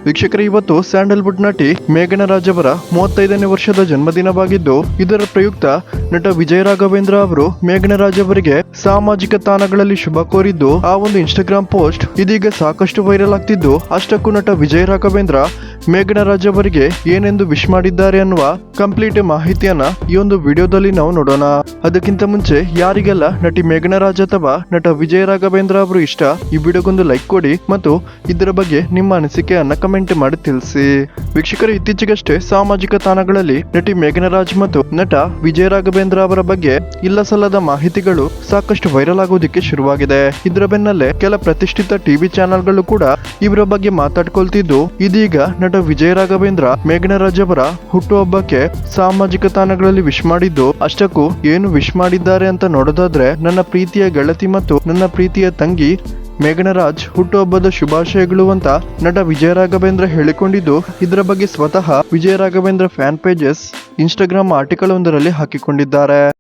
ವೀಕ್ಷಕರೇ, ಇವತ್ತು ಸ್ಯಾಂಡಲ್ವುಡ್ ನಟಿ ಮೇಘನಾ ರಾಜ್ ಅವರ 35ನೇ ವರ್ಷದ ಜನ್ಮದಿನವಾಗಿದ್ದು, ಇದರ ಪ್ರಯುಕ್ತ ನಟ ವಿಜಯ ರಾಘವೇಂದ್ರ ಅವರು ಮೇಘನಾ ರಾಜ್ ಅವರಿಗೆ ಸಾಮಾಜಿಕ ತಾಣಗಳಲ್ಲಿ ಶುಭ ಕೋರಿದ್ದು, ಆ ಒಂದು ಇನ್ಸ್ಟಾಗ್ರಾಮ್ ಪೋಸ್ಟ್ ಇದೀಗ ಸಾಕಷ್ಟು ವೈರಲ್ ಆಗ್ತಿದ್ದು, ಅಷ್ಟಕ್ಕೂ ನಟ ವಿಜಯ ರಾಘವೇಂದ್ರ ಮೇಘನಾ ರಾಜ್ ಅವರಿಗೆ ಏನೆಂದು ವಿಶ್ ಮಾಡಿದ್ದಾರೆ ಅನ್ನುವ ಕಂಪ್ಲೀಟ್ ಮಾಹಿತಿಯನ್ನ ಈ ಒಂದು ವಿಡಿಯೋದಲ್ಲಿ ನಾವು ನೋಡೋಣ. ಅದಕ್ಕಿಂತ ಮುಂಚೆ ಯಾರಿಗೆಲ್ಲ ನಟಿ ಮೇಘನಾ ರಾಜ್ ಅಥವಾ ನಟ ವಿಜಯ ರಾಘವೇಂದ್ರ ಅವರು ಇಷ್ಟ, ಈ ವಿಡಿಯೋಗೊಂದು ಲೈಕ್ ಕೊಡಿ ಮತ್ತು ಇದರ ಬಗ್ಗೆ ನಿಮ್ಮ ಅನಿಸಿಕೆಯನ್ನ ಕಮೆಂಟ್ ಮಾಡಿ ತಿಳಿಸಿ. ವೀಕ್ಷಕರು, ಇತ್ತೀಚೆಗಷ್ಟೇ ಸಾಮಾಜಿಕ ತಾಣಗಳಲ್ಲಿ ನಟಿ ಮೇಘನಾ ರಾಜ್ ಮತ್ತು ನಟ ವಿಜಯ ರಾಘವೇಂದ್ರ ಅವರ ಬಗ್ಗೆ ಇಲ್ಲ ಸಲ್ಲದ ಮಾಹಿತಿಗಳು ಸಾಕಷ್ಟು ವೈರಲ್ ಆಗೋದಿಕ್ಕೆ ಶುರುವಾಗಿದೆ. ಇದರ ಬೆನ್ನಲ್ಲೇ ಕೆಲ ಪ್ರತಿಷ್ಠಿತ ಟಿವಿ ಚಾನೆಲ್ಗಳು ಕೂಡ ಇವರ ಬಗ್ಗೆ ಮಾತಾಡ್ಕೊಳ್ತಿದ್ದು, ಇದೀಗ ನಟ ವಿಜಯ ರಾಘವೇಂದ್ರ ಮೇಘನಾ ರಾಜ್ ಅವರ ಹುಟ್ಟುಹಬ್ಬಕ್ಕೆ ಸಾಮಾಜಿಕ ತಾಣಗಳಲ್ಲಿ ವಿಶ್ ಮಾಡಿದ್ದು, ಅಷ್ಟಕ್ಕೂ ಏನು ವಿಶ್ ಮಾಡಿದ್ದಾರೆ ಅಂತ ನೋಡೋದಾದ್ರೆ, ನನ್ನ ಪ್ರೀತಿಯ ಗೆಳತಿ ಮತ್ತು ನನ್ನ ಪ್ರೀತಿಯ ತಂಗಿ ಮೇಘನಾ ರಾಜ್ ಹುಟ್ಟುಹಬ್ಬದ ಶುಭಾಶಯಗಳು ಅಂತ ನಟ ವಿಜಯ ರಾಘವೇಂದ್ರ ಹೇಳಿಕೊಂಡಿದ್ದು, ಇದರ ಬಗ್ಗೆ ಸ್ವತಃ Vijay Raghavendra fan pages Instagram article ಒಂದರಲ್ಲಿ ಹಾಕಿಕೊಂಡಿದ್ದಾರೆ.